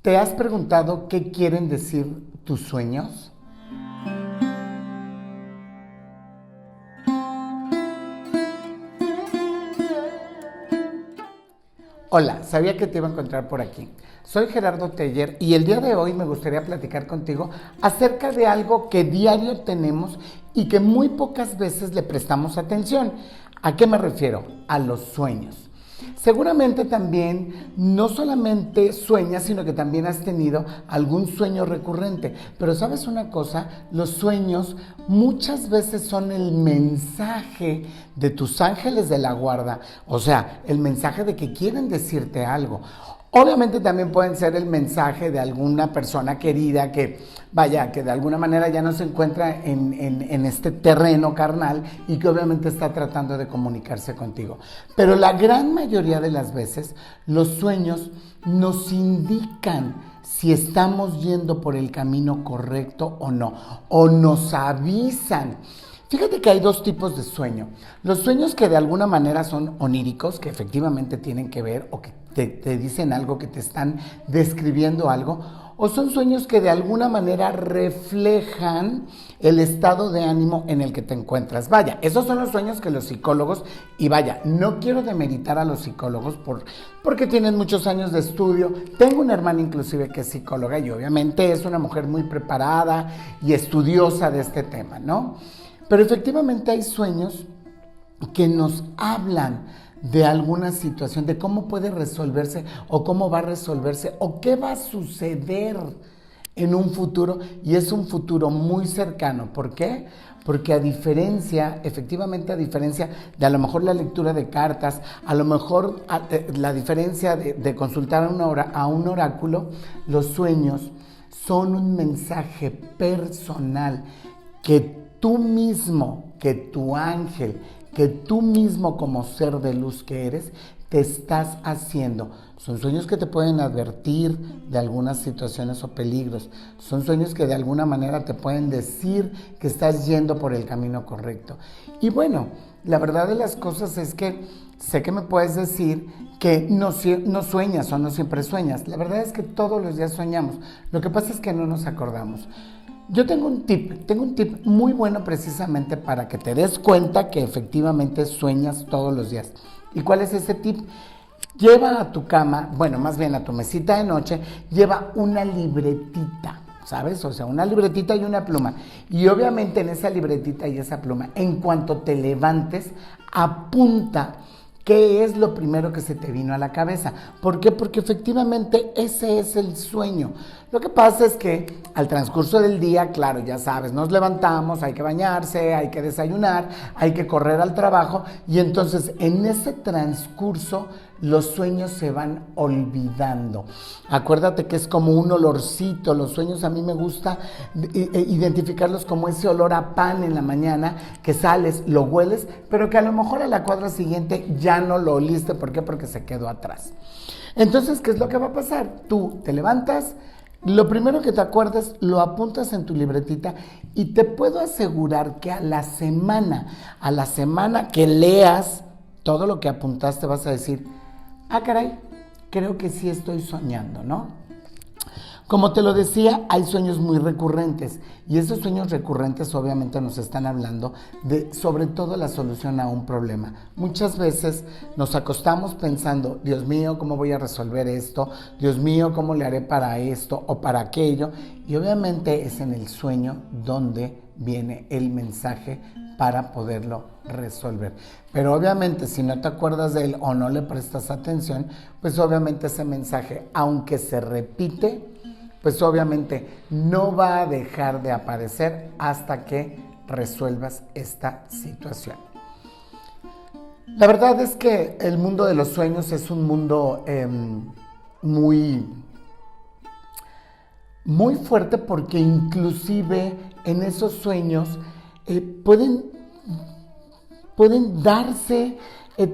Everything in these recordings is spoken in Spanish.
¿Te has preguntado qué quieren decir tus sueños? Hola, sabía que te iba a encontrar por aquí. Soy Gerardo Teller y el día de hoy me gustaría platicar contigo acerca de algo que diario tenemos y que muy pocas veces le prestamos atención. ¿A qué me refiero? A los sueños. Seguramente también no solamente sueñas, sino que también has tenido algún sueño recurrente. Pero ¿sabes una cosa? Los sueños muchas veces son el mensaje de tus ángeles de la guarda, o sea, el mensaje de que quieren decirte algo. Obviamente también pueden ser el mensaje de alguna persona querida que de alguna manera ya no se encuentra en este terreno carnal y que obviamente está tratando de comunicarse contigo. Pero la gran mayoría de las veces los sueños nos indican si estamos yendo por el camino correcto o no, o nos avisan. Fíjate que hay dos tipos de sueño. Los sueños que de alguna manera son oníricos, que efectivamente tienen que ver o que te dicen algo, que te están describiendo algo, o son sueños que de alguna manera reflejan el estado de ánimo en el que te encuentras. Vaya, esos son los sueños que los psicólogos, y vaya, no quiero demeritar a los psicólogos porque tienen muchos años de estudio. Tengo una hermana inclusive que es psicóloga y obviamente es una mujer muy preparada y estudiosa de este tema, ¿no? Pero efectivamente hay sueños que nos hablan de alguna situación, de cómo puede resolverse o cómo va a resolverse o qué va a suceder en un futuro, y es un futuro muy cercano. ¿Por qué? Porque efectivamente a diferencia de a lo mejor la lectura de cartas, a lo mejor la diferencia de consultar a un oráculo, los sueños son un mensaje personal que tú mismo, que tu ángel, que tú mismo como ser de luz que eres, te estás haciendo. Son sueños que te pueden advertir de algunas situaciones o peligros. Son sueños que de alguna manera te pueden decir que estás yendo por el camino correcto. Y bueno, la verdad de las cosas es que sé que me puedes decir que no sueñas o no siempre sueñas. La verdad es que todos los días soñamos. Lo que pasa es que no nos acordamos. Yo tengo un tip muy bueno precisamente para que te des cuenta que efectivamente sueñas todos los días. ¿Y cuál es ese tip? Lleva a tu cama, más bien a tu mesita de noche, lleva una libretita, ¿sabes? O sea, una libretita y una pluma. Y obviamente en esa libretita y esa pluma, en cuanto te levantes, apunta qué es lo primero que se te vino a la cabeza. ¿Por qué? Porque efectivamente ese es el sueño. Lo que pasa es que al transcurso del día, claro, ya sabes, nos levantamos, hay que bañarse, hay que desayunar, hay que correr al trabajo, y entonces en ese transcurso los sueños se van olvidando. Acuérdate que es como un olorcito. Los sueños a mí me gusta identificarlos como ese olor a pan en la mañana, que sales, lo hueles, pero que a lo mejor a la cuadra siguiente ya no lo oliste. ¿Por qué? Porque se quedó atrás. Entonces, ¿qué es lo que va a pasar? Tú te levantas, lo primero que te acuerdas lo apuntas en tu libretita, y te puedo asegurar que a la semana que leas todo lo que apuntaste, vas a decir: ah, caray, creo que sí estoy soñando, ¿no? Como te lo decía, hay sueños muy recurrentes, y esos sueños recurrentes obviamente nos están hablando de, sobre todo, la solución a un problema. Muchas veces nos acostamos pensando: Dios mío, ¿cómo voy a resolver esto? Dios mío, ¿cómo le haré para esto o para aquello? Y obviamente es en el sueño donde viene el mensaje para poderlo resolver. Pero obviamente si no te acuerdas de él o no le prestas atención, pues obviamente ese mensaje, aunque se repite, pues obviamente no va a dejar de aparecer hasta que resuelvas esta situación. La verdad es que el mundo de los sueños es un mundo muy fuerte, porque inclusive en esos sueños pueden darse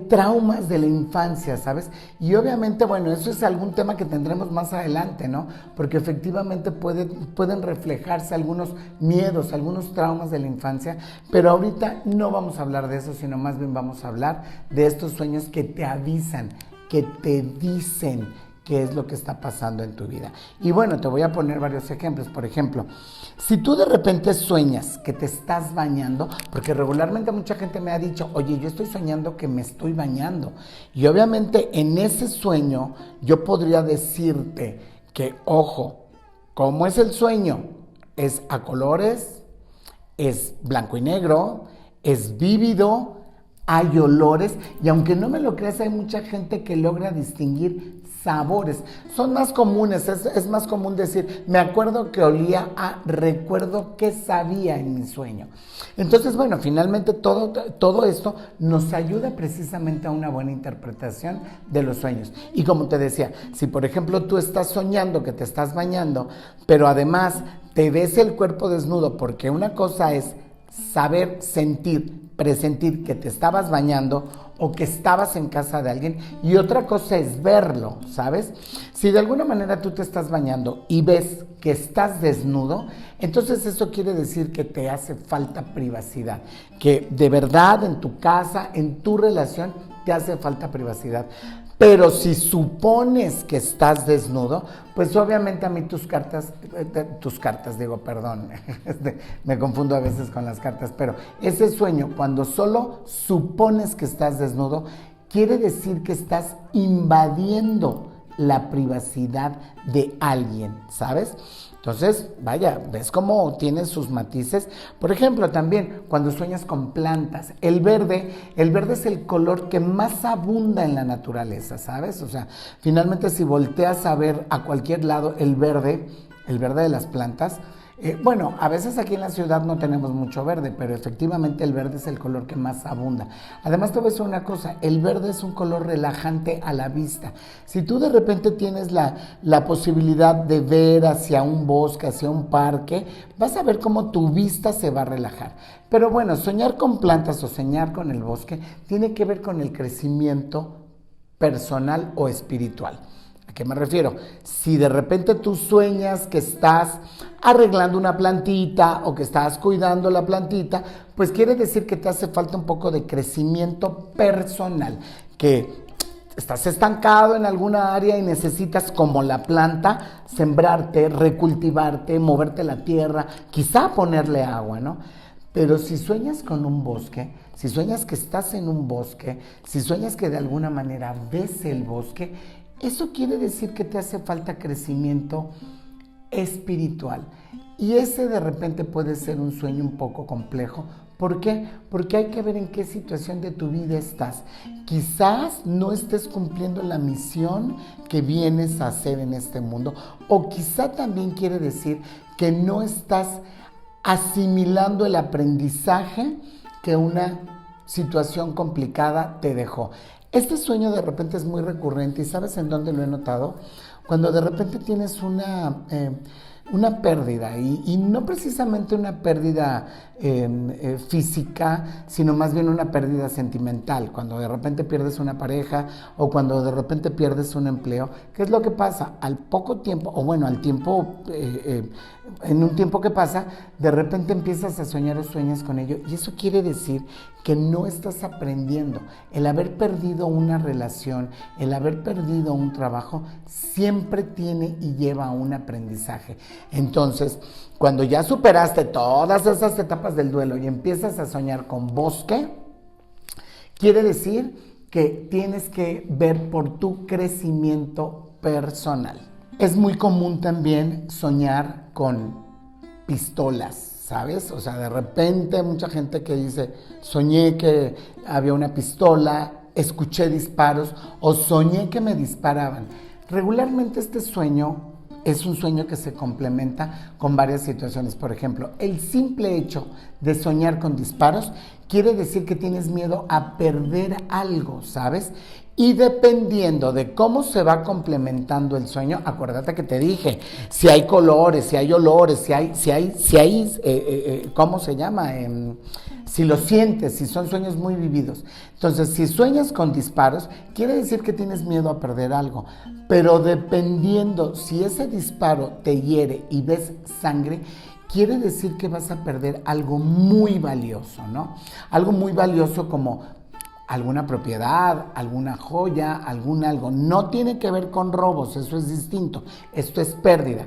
traumas de la infancia, ¿sabes? Y obviamente, eso es algún tema que tendremos más adelante, ¿no? Porque efectivamente pueden reflejarse algunos miedos, algunos traumas de la infancia, pero ahorita no vamos a hablar de eso, sino más bien vamos a hablar de estos sueños que te avisan, que te dicen qué es lo que está pasando en tu vida. Y bueno, te voy a poner varios ejemplos. Por ejemplo, si tú de repente sueñas que te estás bañando, porque regularmente mucha gente me ha dicho, oye, yo estoy soñando que me estoy bañando. Y obviamente en ese sueño yo podría decirte que, ojo, ¿cómo es el sueño? Es a colores, es blanco y negro, es vívido, hay olores, y aunque no me lo creas, hay mucha gente que logra distinguir sabores. Son más comunes, es más común decir, me acuerdo que olía a, recuerdo que sabía en mi sueño. Entonces, bueno, finalmente todo esto nos ayuda precisamente a una buena interpretación de los sueños. Y como te decía, si por ejemplo tú estás soñando que te estás bañando, pero además te ves el cuerpo desnudo, porque una cosa es saber, sentir, presentir que te estabas bañando o que estabas en casa de alguien, y otra cosa es verlo, ¿sabes? Si de alguna manera tú te estás bañando y ves que estás desnudo, entonces eso quiere decir que te hace falta privacidad, que de verdad en tu casa, en tu relación, te hace falta privacidad. Pero si supones que estás desnudo, pues obviamente a mí tus cartas, me confundo a veces con las cartas, pero ese sueño, cuando solo supones que estás desnudo, quiere decir que estás invadiendo la privacidad de alguien, ¿sabes? Entonces, vaya, ¿ves cómo tiene sus matices? Por ejemplo, también cuando sueñas con plantas, el verde es el color que más abunda en la naturaleza, ¿sabes? O sea, finalmente si volteas a ver a cualquier lado el verde de las plantas, bueno, a veces aquí en la ciudad no tenemos mucho verde, pero efectivamente el verde es el color que más abunda. Además te voy a decir una cosa, el verde es un color relajante a la vista. Si tú de repente tienes la posibilidad de ver hacia un bosque, hacia un parque, vas a ver cómo tu vista se va a relajar. Pero bueno, soñar con plantas o soñar con el bosque tiene que ver con el crecimiento personal o espiritual. ¿A qué me refiero? Si de repente tú sueñas que estás arreglando una plantita o que estás cuidando la plantita, pues quiere decir que te hace falta un poco de crecimiento personal, que estás estancado en alguna área y necesitas, como la planta, sembrarte, recultivarte, moverte la tierra, quizá ponerle agua, ¿no? Pero si sueñas con un bosque, si sueñas que estás en un bosque, si sueñas que de alguna manera ves el bosque, eso quiere decir que te hace falta crecimiento espiritual. Y ese de repente puede ser un sueño un poco complejo. ¿Por qué? Porque hay que ver en qué situación de tu vida estás. Quizás no estés cumpliendo la misión que vienes a hacer en este mundo. O quizá también quiere decir que no estás asimilando el aprendizaje que una situación complicada te dejó. Este sueño de repente es muy recurrente, y ¿sabes en dónde lo he notado? Cuando de repente tienes una pérdida, y no precisamente una pérdida física, sino más bien una pérdida sentimental. Cuando de repente pierdes una pareja o cuando de repente pierdes un empleo, ¿qué es lo que pasa? Al poco tiempo, o bueno, al tiempo, en un tiempo que pasa, de repente empiezas a soñar o sueñas con ello, y eso quiere decir que no estás aprendiendo. El haber perdido una relación, el haber perdido un trabajo, siempre tiene y lleva a un aprendizaje. Entonces, cuando ya superaste todas esas etapas del duelo y empiezas a soñar con bosque, quiere decir que tienes que ver por tu crecimiento personal. Es muy común también soñar con pistolas, ¿sabes? O sea, de repente mucha gente que dice, soñé que había una pistola, escuché disparos o soñé que me disparaban. Regularmente este sueño es un sueño que se complementa con varias situaciones. Por ejemplo, el simple hecho de soñar con disparos quiere decir que tienes miedo a perder algo, ¿sabes? Y dependiendo de cómo se va complementando el sueño, acuérdate que te dije, si hay colores, si hay olores, ¿cómo se llama? Si lo sientes, si son sueños muy vividos. Entonces, si sueñas con disparos, quiere decir que tienes miedo a perder algo. Pero dependiendo si ese disparo te hiere y ves sangre, quiere decir que vas a perder algo muy valioso, ¿no? Algo muy valioso como alguna propiedad, alguna joya, algún algo. No tiene que ver con robos, eso es distinto, esto es pérdida.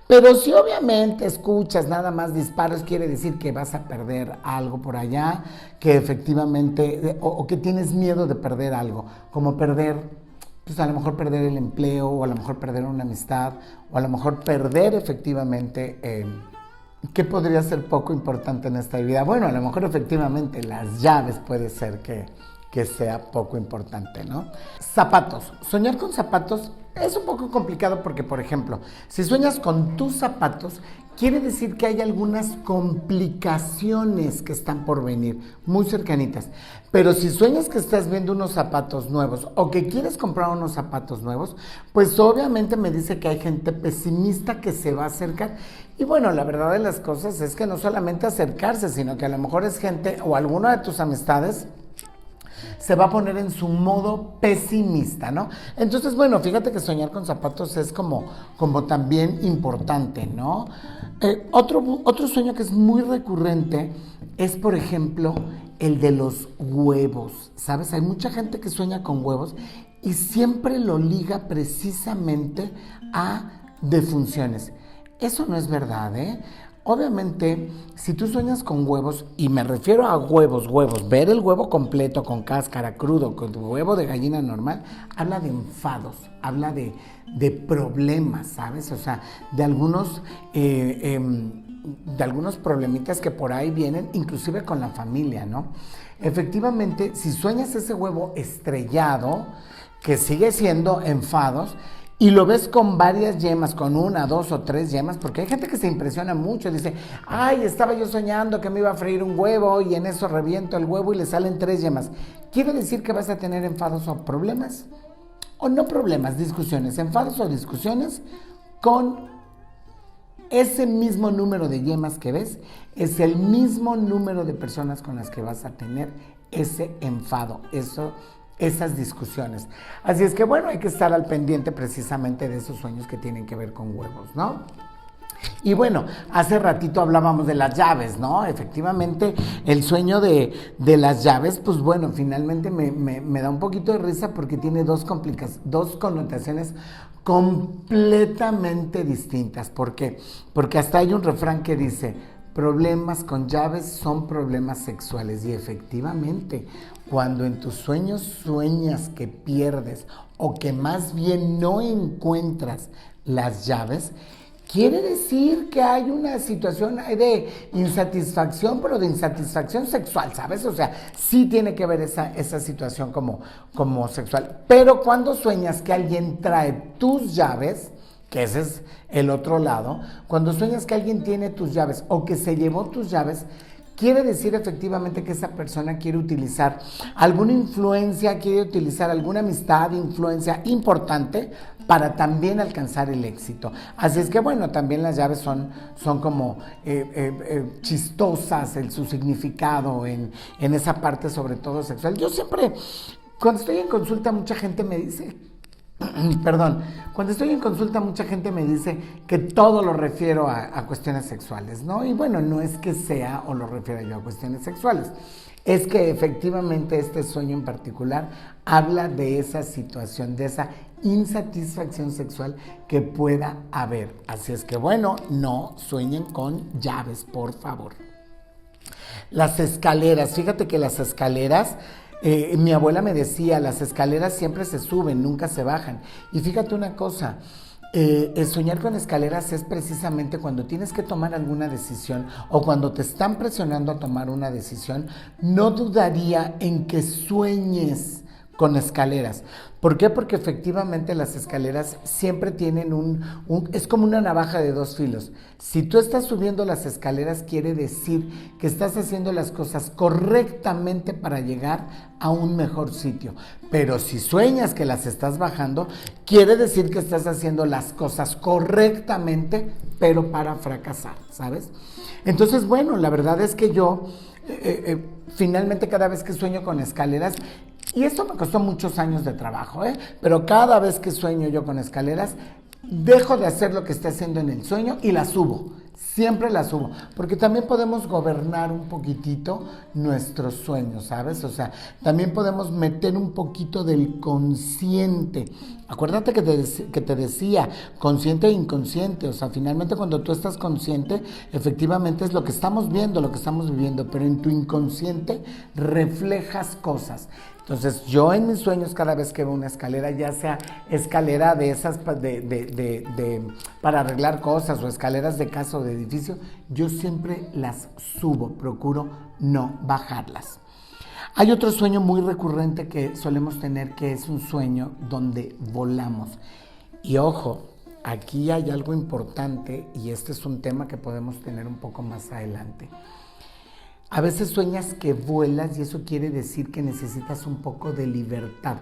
Pero si obviamente escuchas nada más disparos, quiere decir que vas a perder algo por allá, que efectivamente, o que tienes miedo de perder algo, como perder, pues a lo mejor perder el empleo, o a lo mejor perder una amistad, o a lo mejor perder efectivamente, ¿qué podría ser poco importante en esta vida? Bueno, a lo mejor efectivamente las llaves puede ser que sea poco importante, ¿no? Zapatos. Soñar con zapatos es un poco complicado porque, por ejemplo, si sueñas con tus zapatos, quiere decir que hay algunas complicaciones que están por venir, muy cercanitas. Pero si sueñas que estás viendo unos zapatos nuevos o que quieres comprar unos zapatos nuevos, pues obviamente me dice que hay gente pesimista que se va a acercar. Y bueno, la verdad de las cosas es que no solamente acercarse, sino que a lo mejor es gente o alguna de tus amistades se va a poner en su modo pesimista, ¿no? Entonces, bueno, fíjate que soñar con zapatos es como también importante, ¿no? Otro sueño que es muy recurrente es, por ejemplo, el de los huevos, ¿sabes? Hay mucha gente que sueña con huevos y siempre lo liga precisamente a defunciones. Eso no es verdad, ¿eh? Obviamente, si tú sueñas con huevos, y me refiero a huevos, ver el huevo completo, con cáscara, crudo, con huevo de gallina normal, habla de enfados, habla de problemas, ¿sabes? O sea, de algunos problemitas que por ahí vienen, inclusive con la familia, ¿no? Efectivamente, si sueñas ese huevo estrellado, que sigue siendo enfados, y lo ves con varias yemas, con 1, 2 o 3 yemas, porque hay gente que se impresiona mucho, dice, ay, estaba yo soñando que me iba a freír un huevo y en eso reviento el huevo y le salen 3 yemas. ¿Quiere decir que vas a tener enfados o problemas? O no problemas, discusiones, enfados o discusiones con ese mismo número de yemas que ves, es el mismo número de personas con las que vas a tener ese enfado, esas discusiones. Así es que bueno, hay que estar al pendiente precisamente de esos sueños que tienen que ver con huevos, ¿no? Y bueno, hace ratito hablábamos de las llaves, ¿no? Efectivamente, el sueño de las llaves, pues bueno, finalmente me da un poquito de risa porque tiene dos connotaciones completamente distintas. ¿Por qué? Porque hasta hay un refrán que dice, problemas con llaves son problemas sexuales. Y efectivamente, cuando en tus sueños sueñas que pierdes o que más bien no encuentras las llaves, quiere decir que hay una situación de insatisfacción, pero de insatisfacción sexual, ¿sabes? O sea, sí tiene que ver esa situación como sexual. Pero cuando sueñas que alguien trae tus llaves, que ese es el otro lado, cuando sueñas que alguien tiene tus llaves o que se llevó tus llaves, quiere decir efectivamente que esa persona quiere utilizar alguna influencia, quiere utilizar alguna amistad, influencia importante para también alcanzar el éxito. Así es que bueno, también las llaves son como chistosas en su significado, en esa parte sobre todo sexual. Yo siempre, cuando estoy en consulta, mucha gente me dice... cuando estoy en consulta mucha gente me dice que todo lo refiero a cuestiones sexuales, ¿no? Y bueno, no es que sea o lo refiera yo a cuestiones sexuales, es que efectivamente este sueño en particular habla de esa situación, de esa insatisfacción sexual que pueda haber. Así es que bueno, no sueñen con llaves, por favor. Las escaleras, fíjate que las escaleras... mi abuela me decía, las escaleras siempre se suben, nunca se bajan. Y fíjate una cosa, el soñar con escaleras es precisamente cuando tienes que tomar alguna decisión o cuando te están presionando a tomar una decisión. No dudaría en que sueñes con escaleras. ¿Por qué? Porque efectivamente las escaleras siempre tienen es como una navaja de dos filos. Si tú estás subiendo las escaleras, quiere decir que estás haciendo las cosas correctamente para llegar a un mejor sitio. Pero si sueñas que las estás bajando, quiere decir que estás haciendo las cosas correctamente, pero para fracasar, ¿sabes? Entonces, bueno, la verdad es que yo, finalmente cada vez que sueño con escaleras, y esto me costó muchos años de trabajo, pero cada vez que sueño yo con escaleras, dejo de hacer lo que estoy haciendo en el sueño y las subo. Siempre la subo, porque también podemos gobernar un poquitito nuestros sueños, ¿sabes? O sea, también podemos meter un poquito del consciente. Acuérdate que te decía, consciente e inconsciente, o sea, finalmente cuando tú estás consciente, efectivamente es lo que estamos viendo, lo que estamos viviendo, pero en tu inconsciente reflejas cosas. Entonces, yo en mis sueños, cada vez que veo una escalera, ya sea escalera de esas para arreglar cosas o escaleras de casa o de edificio, yo siempre las subo, procuro no bajarlas. Hay otro sueño muy recurrente que solemos tener, que es un sueño donde volamos. Y ojo, aquí hay algo importante y este es un tema que podemos tener un poco más adelante. A veces sueñas que vuelas y eso quiere decir que necesitas un poco de libertad.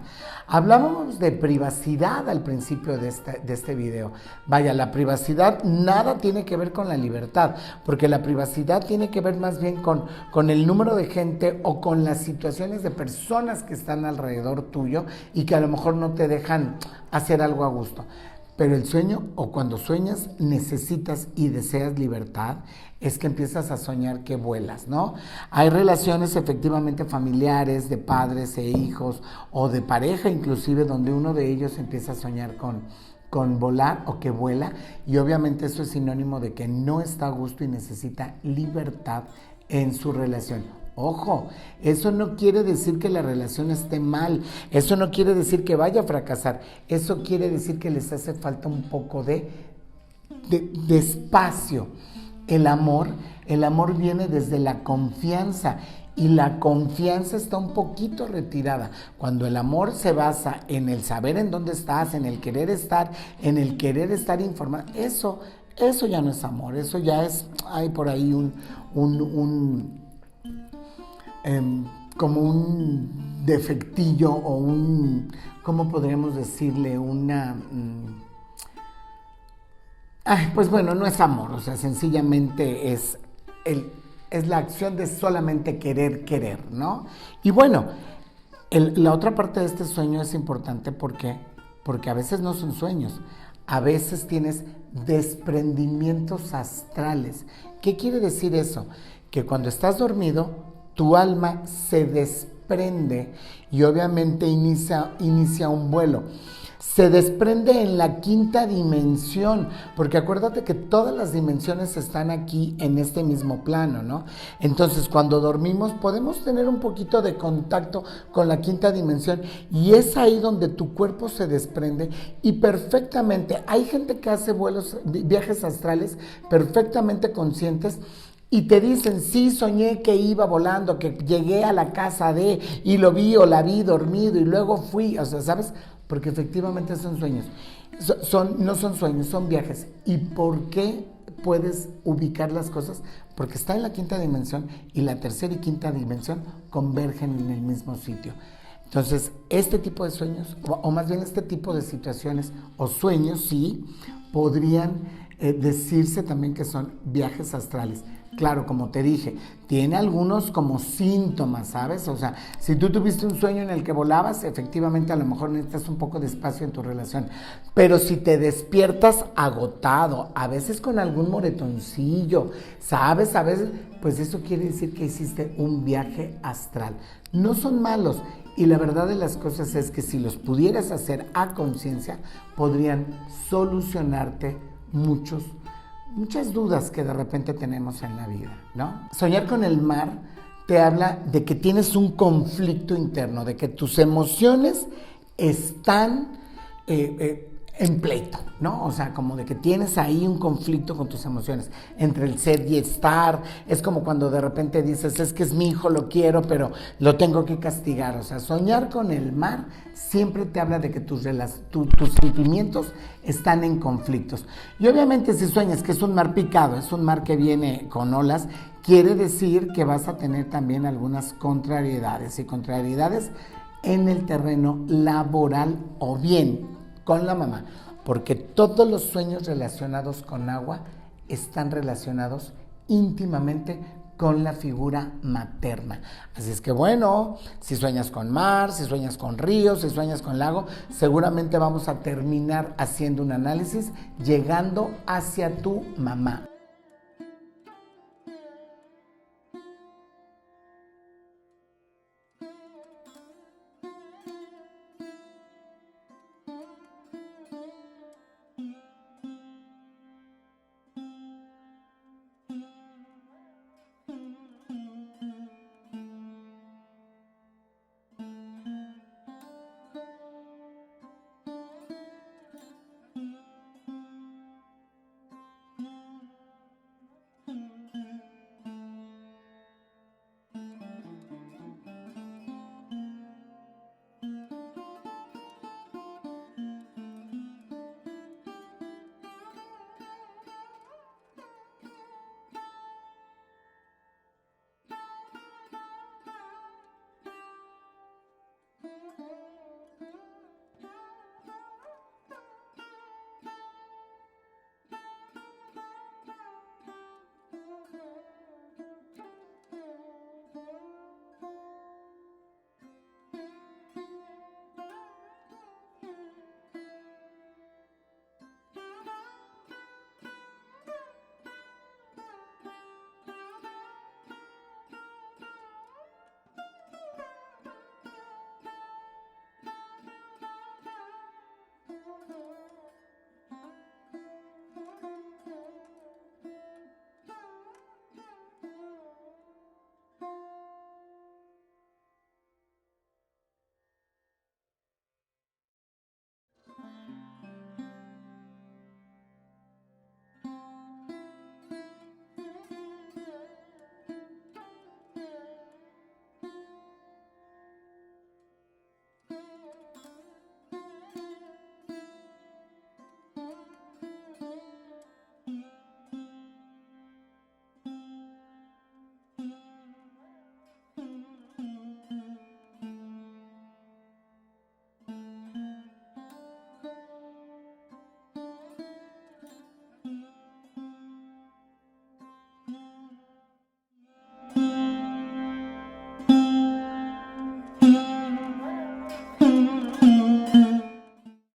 Hablábamos de privacidad al principio de este video. Vaya, la privacidad nada tiene que ver con la libertad, porque la privacidad tiene que ver más bien con el número de gente o con las situaciones de personas que están alrededor tuyo y que a lo mejor no te dejan hacer algo a gusto. Pero el sueño, o cuando sueñas, necesitas y deseas libertad, es que empiezas a soñar que vuelas, ¿no? Hay relaciones efectivamente familiares, de padres e hijos, o de pareja inclusive, donde uno de ellos empieza a soñar con volar o que vuela, y obviamente eso es sinónimo de que no está a gusto y necesita libertad en su relación. Ojo, eso no quiere decir que la relación esté mal, eso no quiere decir que vaya a fracasar, eso quiere decir que les hace falta un poco de espacio. El amor viene desde la confianza y la confianza está un poquito retirada. Cuando el amor se basa en el saber en dónde estás, en el querer estar informado, eso ya no es amor, eso ya es, hay por ahí como un defectillo o ¿cómo podríamos decirle? Pues bueno, no es amor, o sea, sencillamente es la acción de solamente querer, ¿no? Y bueno, la otra parte de este sueño es importante porque a veces no son sueños, a veces tienes desprendimientos astrales. ¿Qué quiere decir eso? Que cuando estás dormido, tu alma se desprende y obviamente inicia un vuelo. Se desprende en la quinta dimensión, porque acuérdate que todas las dimensiones están aquí en este mismo plano, ¿no? Entonces, cuando dormimos podemos tener un poquito de contacto con la quinta dimensión y es ahí donde tu cuerpo se desprende y perfectamente, hay gente que hace viajes astrales perfectamente conscientes y te dicen, sí, soñé que iba volando, que llegué a la casa y lo vi o la vi dormido y luego fui, o sea, ¿sabes? Porque efectivamente son sueños. No son sueños, son viajes. ¿Y por qué puedes ubicar las cosas? Porque está en la quinta dimensión y la tercera y quinta dimensión convergen en el mismo sitio. Entonces, este tipo de sueños, o más bien este tipo de situaciones o sueños, sí, podrían decirse también que son viajes astrales. Claro, como te dije, tiene algunos como síntomas, ¿sabes? O sea, si tú tuviste un sueño en el que volabas, efectivamente a lo mejor necesitas un poco de espacio en tu relación. Pero si te despiertas agotado, a veces con algún moretoncillo, ¿sabes? A veces, pues eso quiere decir que hiciste un viaje astral. No son malos. Y la verdad de las cosas es que si los pudieras hacer a conciencia, podrían solucionarte muchas dudas que de repente tenemos en la vida, ¿no? Soñar con el mar te habla de que tienes un conflicto interno, de que tus emociones están en pleito, ¿no? O sea, como de que tienes ahí un conflicto con tus emociones, entre el ser y estar. Es como cuando de repente dices, es que es mi hijo, lo quiero, pero lo tengo que castigar. O sea, soñar con el mar siempre te habla de que tus sentimientos están en conflictos. Y obviamente si sueñas que es un mar picado, es un mar que viene con olas, quiere decir que vas a tener también algunas contrariedades en el terreno laboral o bien con la mamá, porque todos los sueños relacionados con agua están relacionados íntimamente con la figura materna. Así es que bueno, si sueñas con mar, si sueñas con ríos, si sueñas con lago, seguramente vamos a terminar haciendo un análisis llegando hacia tu mamá.